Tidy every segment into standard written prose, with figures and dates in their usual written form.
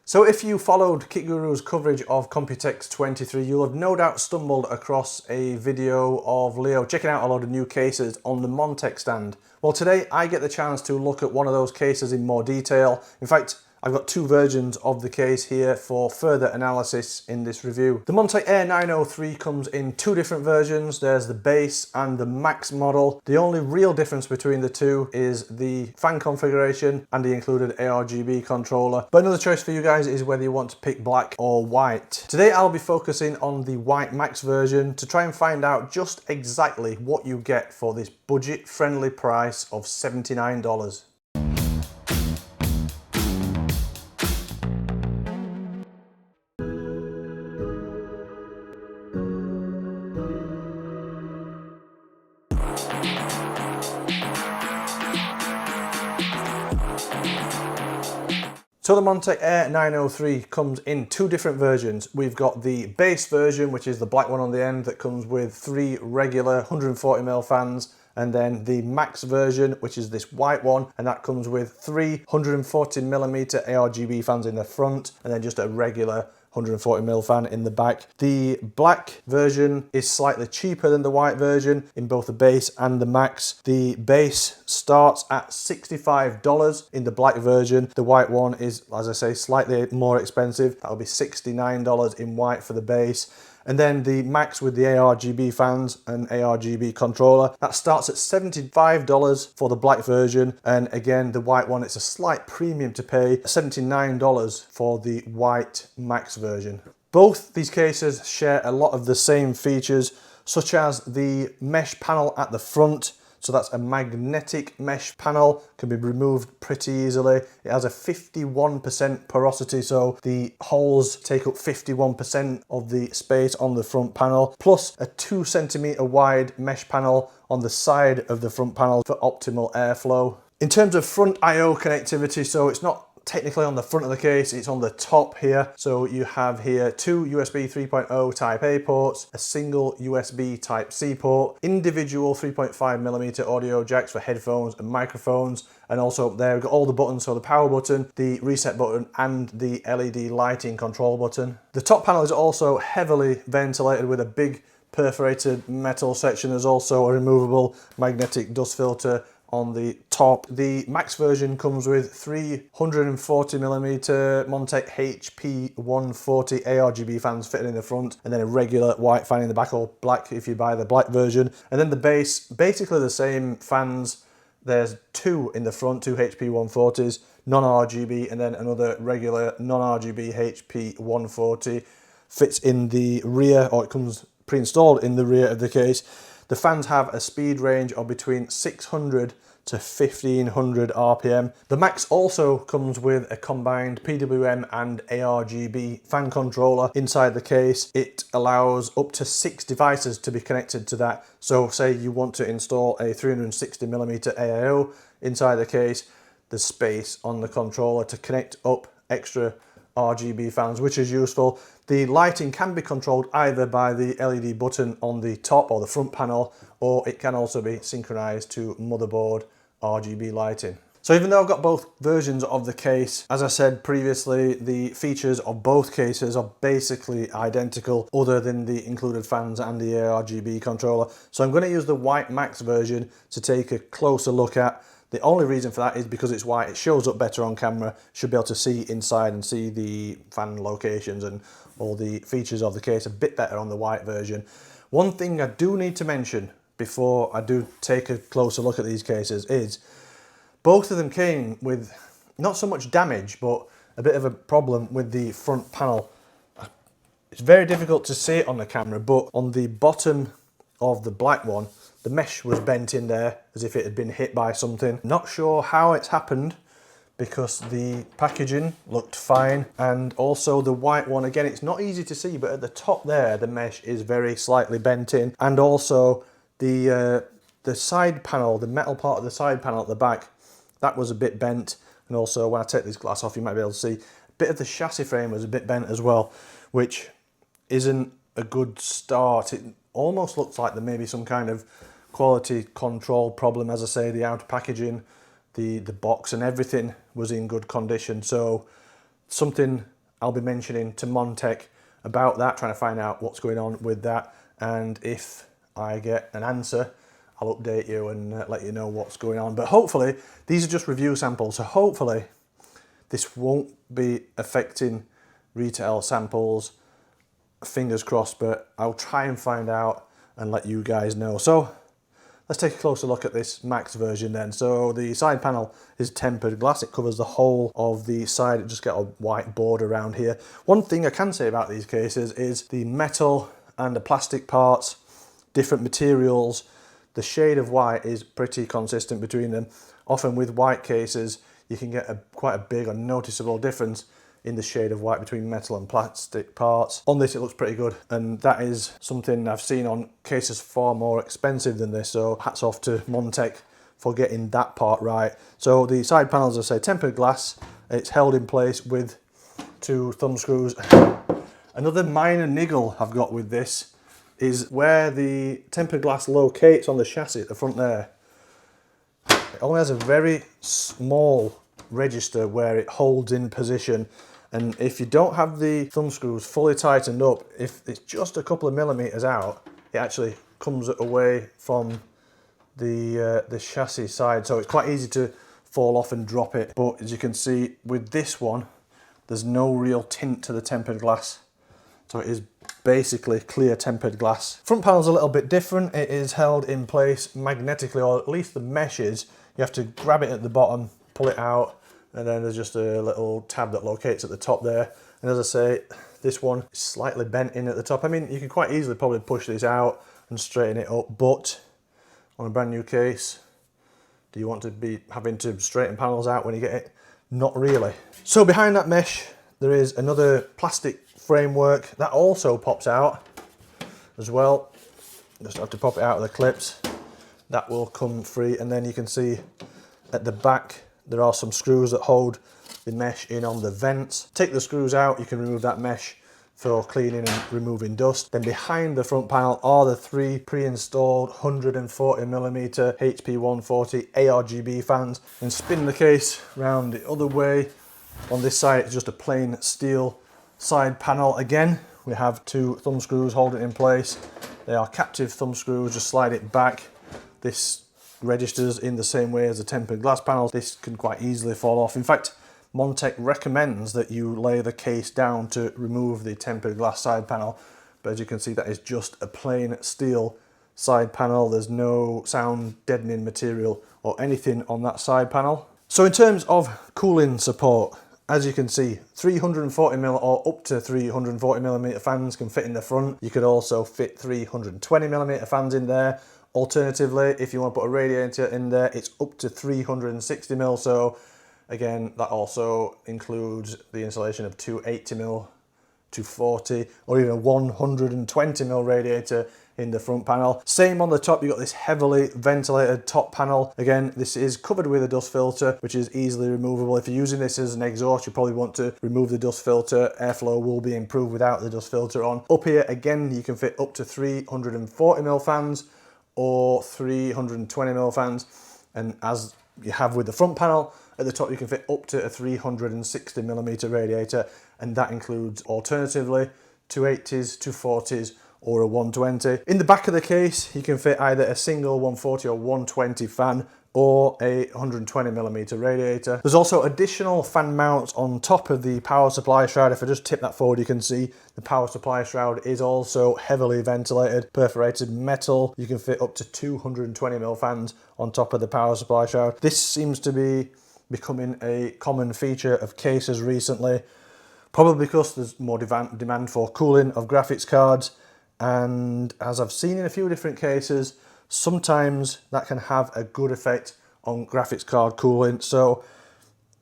So if you followed Kit Guru's coverage of Computex 23, you'll have no doubt stumbled across a video of Leo checking out a load of new cases on the Montech stand. Well, today I get the chance to look at one of those cases in more detail. In fact, I've got two versions of the case here for further analysis in this review. The Montech Air 903 comes in two different versions. There's the base and the max model. The only real difference between the two is the fan configuration and the included ARGB controller. But another choice for you guys is whether you want to pick black or white. Today I'll be focusing on the white max version to try and find out just exactly what you get for this budget-friendly price of $79. So the Montech Air 903 comes in two different versions. We've got the base version, which is the black one on the end that comes with three regular 140mm fans, and then the max version, which is this white one, and that comes with three 140mm ARGB fans in the front, and then just a regular 140mm fan in the back. The black version is slightly cheaper than the white version in both the base and the max. The base starts at $65 in the black version. The white one is, as I say, slightly more expensive. That'll be $69 in white for the base. And then the max with the ARGB fans and ARGB controller, that starts at $75 for the black version. And again, the white one, it's a slight premium to pay, $79 for the white max version. Both these cases share a lot of the same features, such as the mesh panel at the front. So that's a magnetic mesh panel, can be removed pretty easily. It has a 51% porosity, so the holes take up 51% of the space on the front panel, plus a 2cm wide mesh panel on the side of the front panel for optimal airflow. In terms of front I/O connectivity, so it's not technically on the front of the case, it's on the top here. So you have here two USB 3.0 Type A ports, a single USB Type C port, individual 3.5mm audio jacks for headphones and microphones, and also there we've got all the buttons, so the power button, the reset button, and the LED lighting control button. The top panel is also heavily ventilated with a big perforated metal section. There's also a removable magnetic dust filter on the top. The max version comes with three 140mm Montech HP 140 ARGB fans fitted in the front, and then a regular white fan in the back, or black if you buy the black version. And then the base, basically the same fans. There's two in the front, two HP 140s, non-RGB, and then another regular non-RGB HP 140 fits in the rear, or it comes pre-installed in the rear of the case. The fans have a speed range of between 600 to 1500 RPM. The Max also comes with a combined PWM and ARGB fan controller inside the case. It allows up to 6 devices to be connected to that. So say you want to install a 360mm AIO inside the case, there's space on the controller to connect up extra RGB fans, which is useful. The lighting can be controlled either by the LED button on the top or the front panel, or it can also be synchronized to motherboard RGB lighting. So even though I've got both versions of the case, as I said previously, the features of both cases are basically identical, other than the included fans and the ARGB controller. So I'm going to use the white max version to take a closer look at. The only reason for that is because it's white, it shows up better on camera, should be able to see inside and see the fan locations and all the features of the case a bit better on the white version. One thing I do need to mention before I do take a closer look at these cases is both of them came with not so much damage, but a bit of a problem with the front panel. It's very difficult to see it on the camera, but on the bottom of the black one, the mesh was bent in there as if it had been hit by something. Not sure how it's happened because the packaging looked fine. And also the white one, again, it's not easy to see, but at the top there, the mesh is very slightly bent in. And also the side panel, the metal part of the side panel at the back, that was a bit bent. And also when I take this glass off, you might be able to see a bit of the chassis frame was a bit bent as well, which isn't a good start. It almost looks like there may be some kind of quality control problem. As I say, the outer packaging, the box and everything was in good condition, so something I'll be mentioning to Montech about that, trying to find out what's going on with that, and if I get an answer, I'll update you and let you know what's going on. But hopefully, these are just review samples, so hopefully this won't be affecting retail samples. Fingers crossed, but I'll try and find out and let you guys know. So let's take a closer look at this Max version then. So the side panel is tempered glass. It covers the whole of the side. It just got a white border around here. One thing I can say about these cases is the metal and the plastic parts, different materials, the shade of white is pretty consistent between them. Often with white cases, you can get quite a big or noticeable difference in the shade of white between metal and plastic parts. On this it looks pretty good, and that is something I've seen on cases far more expensive than this, so hats off to Montech for getting that part right. So the side panels, as I say, tempered glass. It's held in place with 2 thumb screws. Another minor niggle I've got with this is where the tempered glass locates on the chassis at the front there. It only has a very small register where it holds in position, and if you don't have the thumb screws fully tightened up, if it's just a couple of millimeters out, it actually comes away from the chassis side, so it's quite easy to fall off and drop it. But as you can see with this one, there's no real tint to the tempered glass, so it is basically clear tempered glass. Front panel's a little bit different. It is held in place magnetically, or at least the mesh is. You have to grab it at the bottom, pull it out, and then there's just a little tab that locates at the top there. And as I say, this one is slightly bent in at the top. I mean, you can quite easily probably push this out and straighten it up, but on a brand new case, do you want to be having to straighten panels out when you get it? Not really. So behind that mesh, there is another plastic framework that also pops out as well. Just have to pop it out of the clips. That will come free, and then you can see at the back there are some screws that hold the mesh in on the vents. Take the screws out, you can remove that mesh for cleaning and removing dust. Then behind the front panel are the 3 pre-installed 140mm HP140 ARGB fans. And spin the case round the other way. On this side it's just a plain steel side panel. Again, we have 2 thumb screws holding it in place. They are captive thumb screws, just slide it back. This registers in the same way as the tempered glass panels. This can quite easily fall off. In fact, Montech recommends that you lay the case down to remove the tempered glass side panel, but as you can see, that is just a plain steel side panel. There's no sound deadening material or anything on that side panel. So in terms of cooling support, as you can see, 340mm or up to 340mm fans can fit in the front. You could also fit 320mm fans in there. Alternatively, if you want to put a radiator in there, it's up to 360mm. So again, that also includes the installation of 280mm, 240, or even a 120mm radiator in the front panel. Same on the top, you've got this heavily ventilated top panel. Again, this is covered with a dust filter, which is easily removable. If you're using this as an exhaust, you probably want to remove the dust filter. Airflow will be improved without the dust filter on. Up here, again, you can fit up to 340mm fans or 320mm fans. And as you have with the front panel, at the top you can fit up to a 360mm radiator, and that includes alternatively 280s, 240s, or a 120. In the back of the case, you can fit either a single 140 or 120 fan or a 120mm radiator. There's also additional fan mounts on top of the power supply shroud. If I just tip that forward, you can see the power supply shroud is also heavily ventilated, perforated metal. You can fit up to 220mm fans on top of the power supply shroud. This seems to be becoming a common feature of cases recently, probably because there's more demand for cooling of graphics cards, and as I've seen in a few different cases, sometimes that can have a good effect on graphics card cooling. So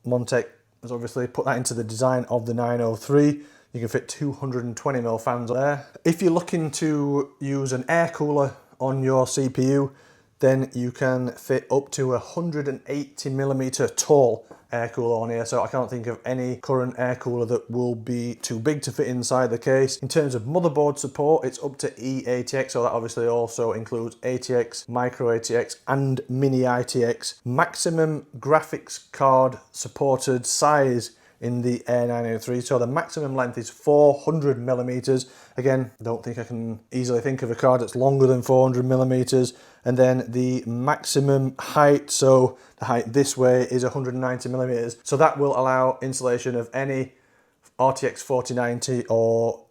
Montech has obviously put that into the design of the 903. You can fit 220mm fans there. If you're looking to use an air cooler on your CPU, then you can fit up to a 180mm tall air cooler on here. So I can't think of any current air cooler that will be too big to fit inside the case. In terms of motherboard support, it's up to eATX, so that obviously also includes ATX, micro ATX, and mini ITX. Maximum graphics card supported size in the Air 903. So the maximum length is 400 millimeters. Again, I don't think I can easily think of a card that's longer than 400 millimeters. And then the maximum height, so the height this way is 190 millimeters. So that will allow installation of any RTX 4090 or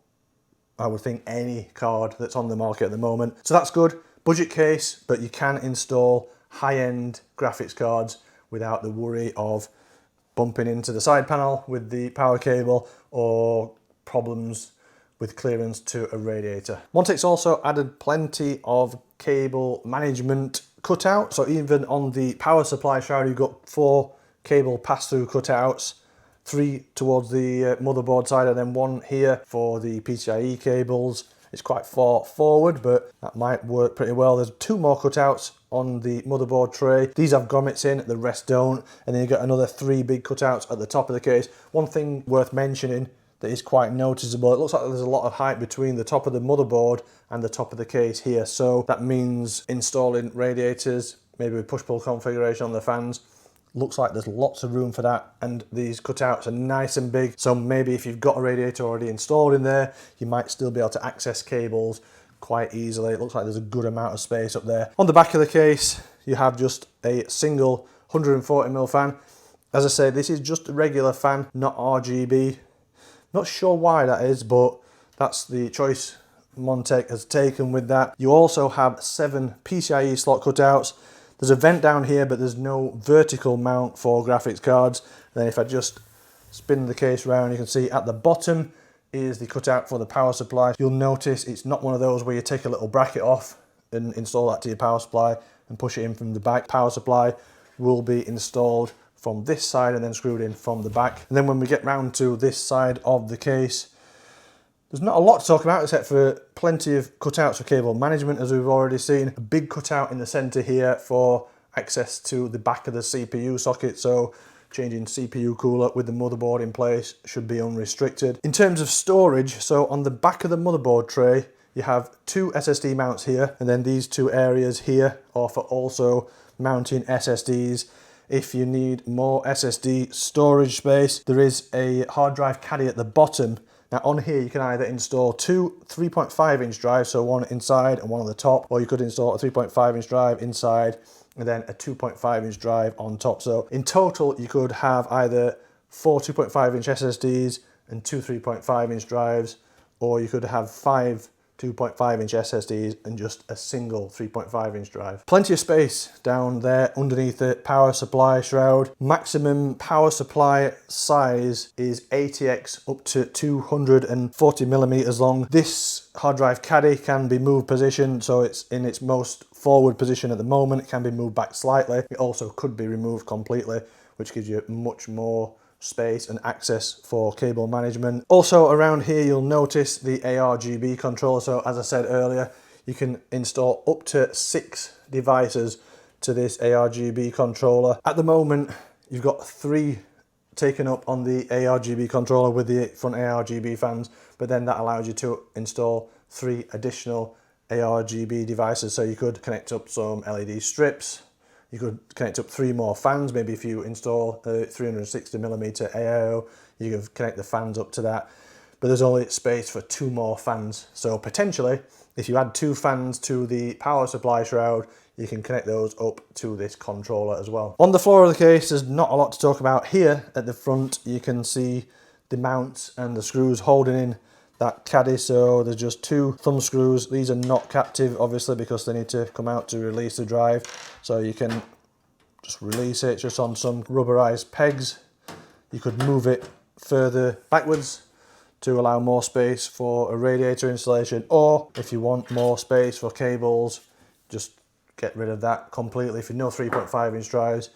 I would think any card that's on the market at the moment. So that's good. Budget case, but you can install high-end graphics cards without the worry of bumping into the side panel with the power cable or problems with clearance to a radiator. Montech's also added plenty of cable management cutout. So even on the power supply shroud, you've got 4 cable pass-through cutouts, 3 towards the motherboard side and then 1 here for the PCIe cables. It's quite far forward, but that might work pretty well. There's 2 more cutouts on the motherboard tray. These have grommets in, the rest don't. And then you've got another 3 big cutouts at the top of the case. One thing worth mentioning that is quite noticeable, it looks like there's a lot of height between the top of the motherboard and the top of the case here. So that means installing radiators, maybe with push-pull configuration on the fans. Looks like there's lots of room for that, and these cutouts are nice and big, so maybe if you've got a radiator already installed in there, you might still be able to access cables quite easily. It looks like there's a good amount of space up there. On the back of the case, you have just a single 140mm fan. As I say, this is just a regular fan, not RGB. Not sure why that is, but that's the choice Montech has taken with that. You also have 7 PCIe slot cutouts. There's a vent down here, but there's no vertical mount for graphics cards. Then if I just spin the case around, you can see at the bottom is the cutout for the power supply. You'll notice it's not one of those where you take a little bracket off and install that to your power supply and push it in from the back. Power supply will be installed from this side and then screwed in from the back. And then when we get round to this side of the case, there's not a lot to talk about except for plenty of cutouts for cable management, as we've already seen. A big cutout in the center here for access to the back of the CPU socket, so changing CPU cooler with the motherboard in place should be unrestricted. In terms of storage, so on the back of the motherboard tray, you have 2 SSD mounts here, and then these 2 areas here are for also mounting SSDs. If you need more SSD storage space, there is a hard drive caddy at the bottom. Now on here you can either install 2 3.5-inch drives, so one inside and one on the top, or you could install a 3.5-inch drive inside and then a 2.5-inch drive on top. So in total you could have either 4 2.5-inch SSDs and 2 3.5-inch drives, or you could have 5 2.5-inch SSDs and just a single 3.5-inch drive. Plenty of space down there underneath the power supply shroud. Maximum power supply size is 80x up to 240mm long. This hard drive caddy can be moved position, so it's in its most forward position at the moment. It can be moved back slightly. It also could be removed completely, which gives you much more space and access for cable management. Also around here you'll notice the ARGB controller. So as I said earlier, you can install up to 6 devices to this ARGB controller. At the moment you've got 3 taken up on the ARGB controller with the front ARGB fans, but then that allows you to install 3 additional ARGB devices. So you could connect up some LED strips. You could connect up 3 more fans. Maybe if you install a 360mm AIO, you can connect the fans up to that. But there's only space for 2 more fans. So potentially, if you add 2 fans to the power supply shroud, you can connect those up to this controller as well. On the floor of the case, there's not a lot to talk about. Here at the front, you can see the mounts and the screws holding in that caddy. So there's just 2 thumb screws. These are not captive, obviously, because they need to come out to release the drive. So you can just release it just on some rubberized pegs. You could move it further backwards to allow more space for a radiator installation, or if you want more space for cables, just get rid of that completely. If you know 3.5-inch drives,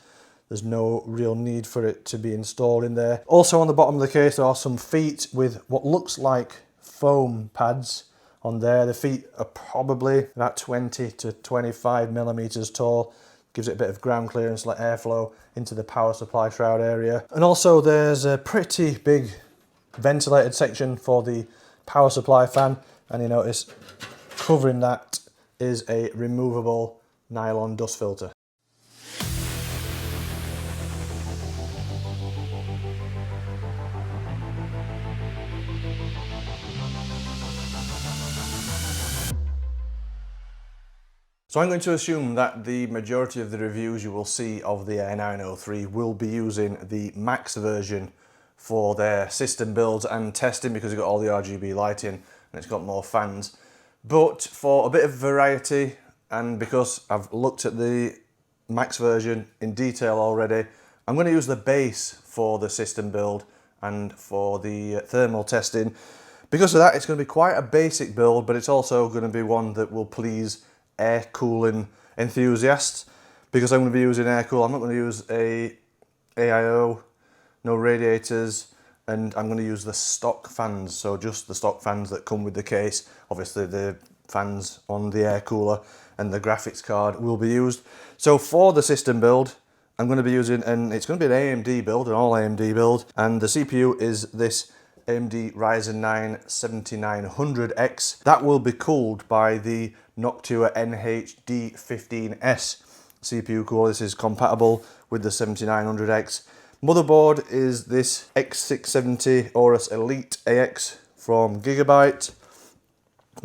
there's no real need for it to be installed in there. Also on the bottom of the case, there are some feet with what looks like foam pads on there. The feet are probably about 20 to 25mm tall. Gives it a bit of ground clearance, let airflow into the power supply shroud area. And also there's a pretty big ventilated section for the power supply fan, and you notice covering that is a removable nylon dust filter. So I'm going to assume that the majority of the reviews you will see of the Air 903 will be using the Max version for their system builds and testing, because it's got all the RGB lighting and it's got more fans. But for a bit of variety, and because I've looked at the Max version in detail already, I'm going to use the base for the system build and for the thermal testing. Because of that, it's going to be quite a basic build, but it's also going to be one that will please air cooling enthusiasts, because I'm going to be using air cool. I'm not going to use a AIO, no radiators, and I'm going to use the stock fans, so just the stock fans that come with the case. Obviously the fans on the air cooler and the graphics card will be used. So for the system build, I'm going to be using, and it's going to be an AMD build, an all AMD build, and the CPU is this AMD Ryzen 9 7900X. That will be cooled by the Noctua NHD15S CPU cooler. This is compatible with the 7900X. Motherboard is this X670 Aorus Elite AX from Gigabyte.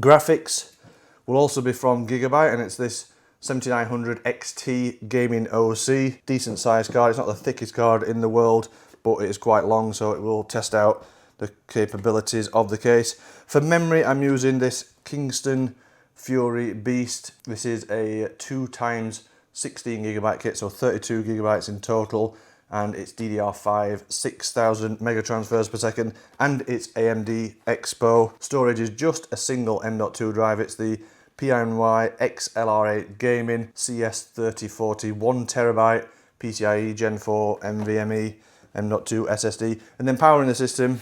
Graphics will also be from Gigabyte, and it's this 7900 XT Gaming OC. Decent sized card. It's not the thickest card in the world, but it is quite long, so it will test out the capabilities of the case. For memory, I'm using this Kingston Fury Beast. This is a 2x 16 gigabyte kit, so 32 gigabytes in total, and it's DDR5 6000 mega transfers per second, and it's AMD Expo. Storage is just a single M.2 drive. It's the PNY XLR8 Gaming CS3040 1TB PCIe Gen 4 NVMe M.2 SSD, and then powering the system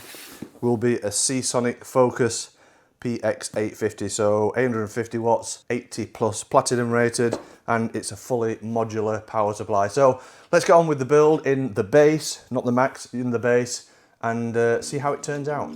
will be a Seasonic Focus PX850, so 850 watts, 80 plus platinum rated, and it's a fully modular power supply. So let's get on with the build in the base, not the Max, in the base, and see how it turns out.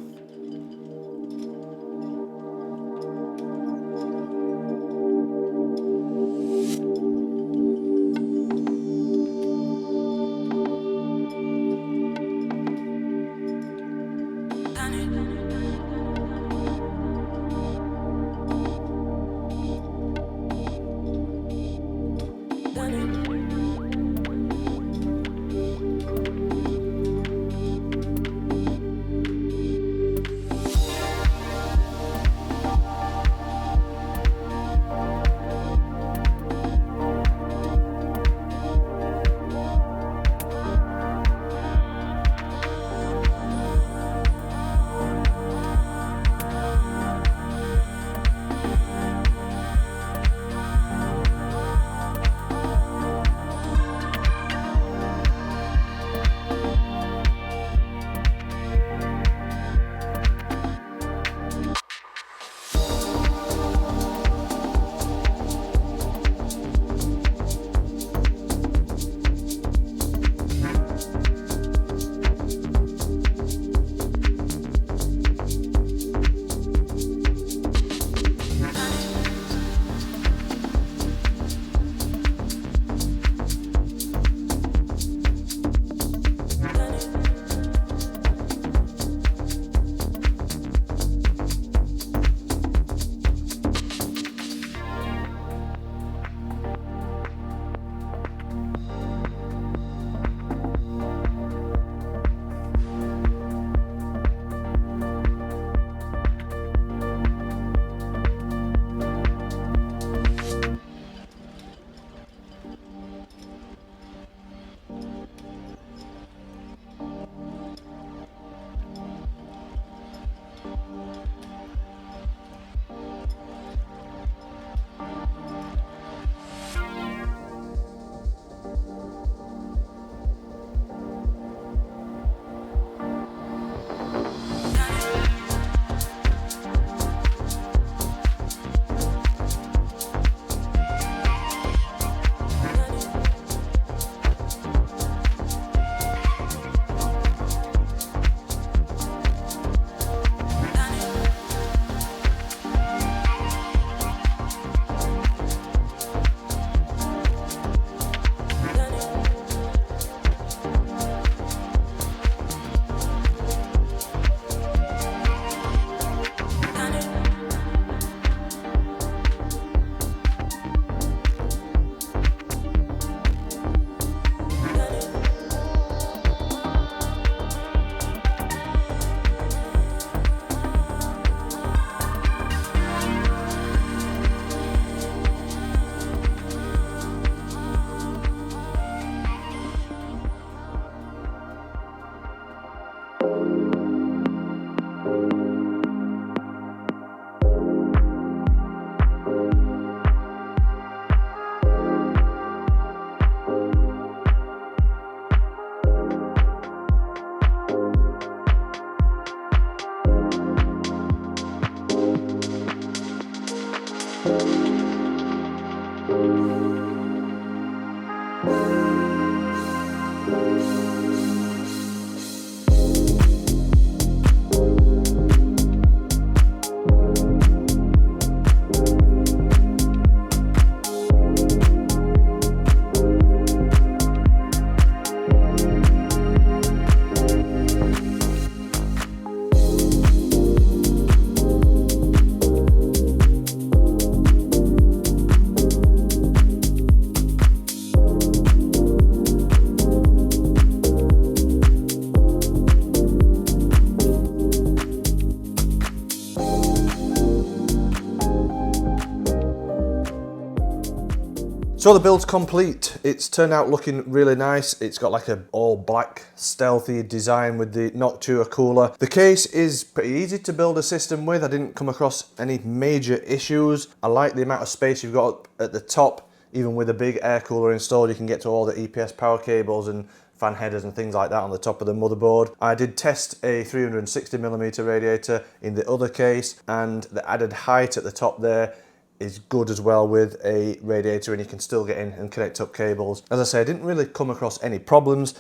So the build's complete. It's turned out looking really nice. It's got like an all black stealthy design with the Noctua cooler. The case is pretty easy to build a system with. I didn't come across any major issues. I like the amount of space you've got at the top. Even with a big air cooler installed, you can get to all the EPS power cables and fan headers and things like that on the top of the motherboard. I did test a 360mm radiator in the other case, and the added height at the top there is good as well with a radiator, and you can still get in and connect up cables. As I say, I didn't really come across any problems.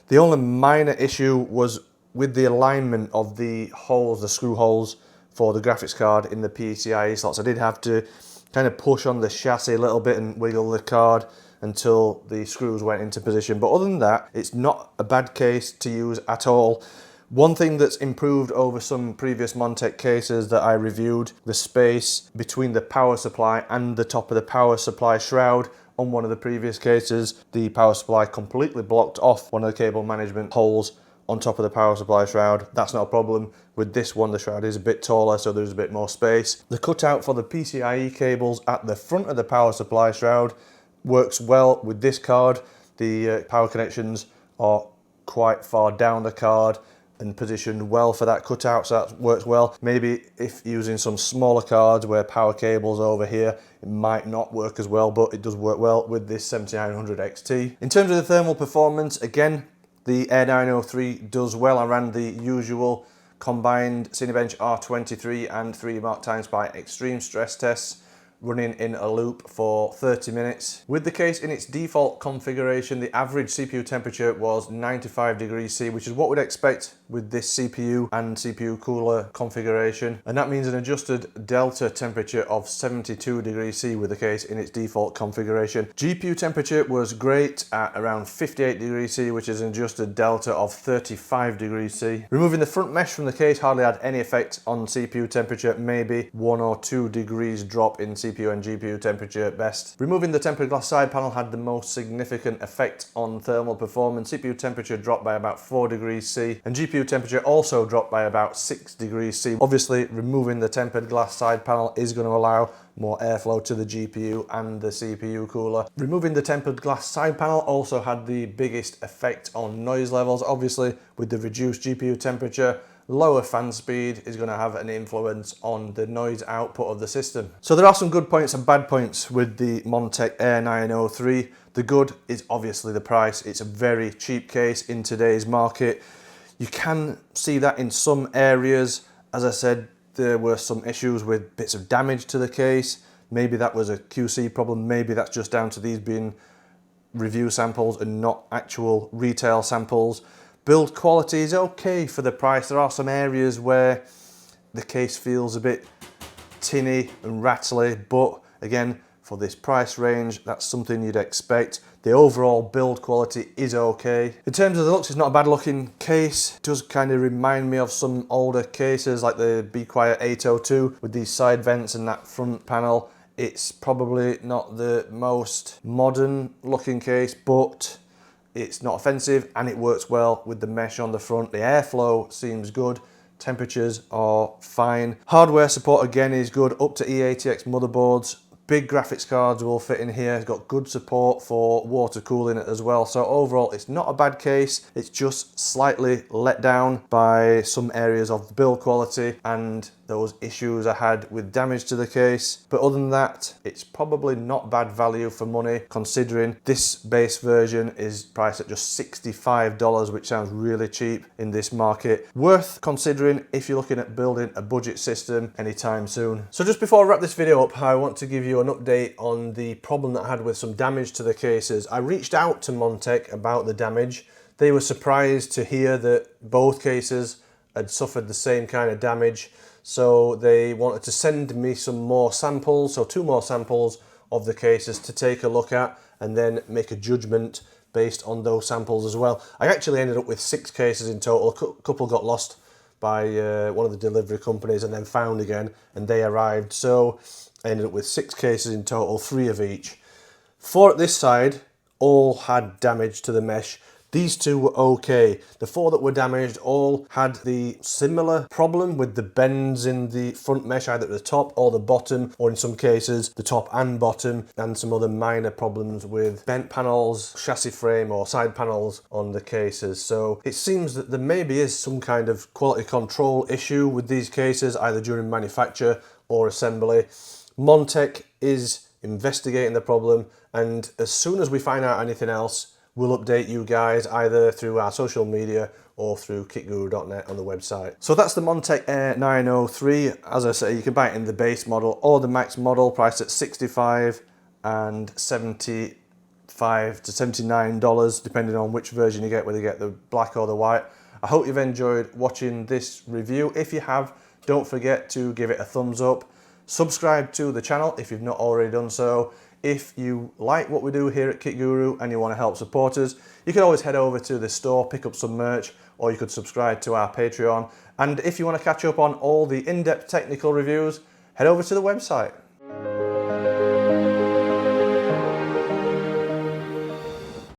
The only minor issue was with the alignment of the holes, the screw holes for the graphics card in the PCIe slots. I did have to kind of push on the chassis a little bit and wiggle the card until the screws went into position. But other than that, it's not a bad case to use at all. One thing that's improved over some previous Montech cases that I reviewed, the space between the power supply and the top of the power supply shroud. On one of the previous cases, the power supply completely blocked off one of the cable management holes on top of the power supply shroud. That's not a problem. With this one, the shroud is a bit taller, so there's a bit more space. The cutout for the PCIe cables at the front of the power supply shroud works well with this card. The power connections are quite far down the card and positioned well for that cutout, so that works well. Maybe if using some smaller cards where power cables over here, it might not work as well, but it does work well with this 7900 XT. In terms of the thermal performance, again, the Air 903 does well. I ran the usual combined Cinebench R23 and 3D Mark TimeSpy Extreme stress tests, running in a loop for 30 minutes. With the case in its default configuration, the average CPU temperature was 95 degrees C, which is what we'd expect with this CPU and CPU cooler configuration. And that means an adjusted delta temperature of 72 degrees C with the case in its default configuration. GPU temperature was great at around 58 degrees C, which is an adjusted delta of 35 degrees C. Removing the front mesh from the case hardly had any effect on CPU temperature, maybe 1 or 2 degrees drop in CPU and GPU temperature at best. Removing the tempered glass side panel had the most significant effect on thermal performance. CPU temperature dropped by about 4 degrees C, and GPU temperature also dropped by about 6 degrees C. Obviously, removing the tempered glass side panel is going to allow more airflow to the GPU and the CPU cooler. Removing the tempered glass side panel also had the biggest effect on noise levels. Obviously, with the reduced GPU temperature, lower fan speed is going to have an influence on the noise output of the system. So there are some good points and bad points with the Montech Air 903. The good is obviously the price. It's a very cheap case in today's market. You can see that in some areas. As I said, there were some issues with bits of damage to the case. Maybe that was a QC problem. Maybe that's just down to these being review samples and not actual retail samples. Build quality is okay for the price. There are some areas where the case feels a bit tinny and rattly, but again, for this price range, that's something you'd expect. The overall build quality is okay. In terms of the looks, it's not a bad looking case. It does kind of remind me of some older cases like the Be Quiet 802 with these side vents and that front panel. It's probably not the most modern looking case, but it's not offensive and it works well with the mesh on the front. The airflow seems good. Temperatures are fine. Hardware support again is good, up to E80X motherboards. Big graphics cards will fit in here. It's got good support for water cooling as well. So overall, it's not a bad case. It's just slightly let down by some areas of the build quality and those issues I had with damage to the case. But other than that, it's probably not bad value for money, considering this base version is priced at just $65, which sounds really cheap in this market. Worth considering if you're looking at building a budget system anytime soon. So just before I wrap this video up, I want to give you an update on the problem that I had with some damage to the cases. I reached out to Montech about the damage. They were surprised to hear that both cases had suffered the same kind of damage. So they wanted to send me some more samples, so 2 more samples of the cases to take a look at and then make a judgment based on those samples as well. I actually ended up with 6 cases in total. A couple got lost by one of the delivery companies and then found again, and they arrived. So I ended up with 6 cases in total, 3 of each. 4 at this side all had damage to the mesh. These two were okay. The 4 that were damaged all had the similar problem with the bends in the front mesh, either at the top or the bottom, or in some cases the top and bottom, and some other minor problems with bent panels, chassis frame or side panels on the cases. So it seems that there maybe is some kind of quality control issue with these cases, either during manufacture or assembly. Montech is investigating the problem, and as soon as we find out anything else, we'll update you guys either through our social media or through kitguru.net on the website. So that's the Montech Air 903. As I say, you can buy it in the base model or the max model, priced at $65 and $75 to $79, depending on which version you get, whether you get the black or the white. I hope you've enjoyed watching this review. If you have, don't forget to give it a thumbs up. Subscribe to the channel if you've not already done so. If you like what we do here at Kit Guru and you want to help support us, you can always head over to the store, pick up some merch, or you could subscribe to our Patreon. And if you want to catch up on all the in-depth technical reviews, head over to the website.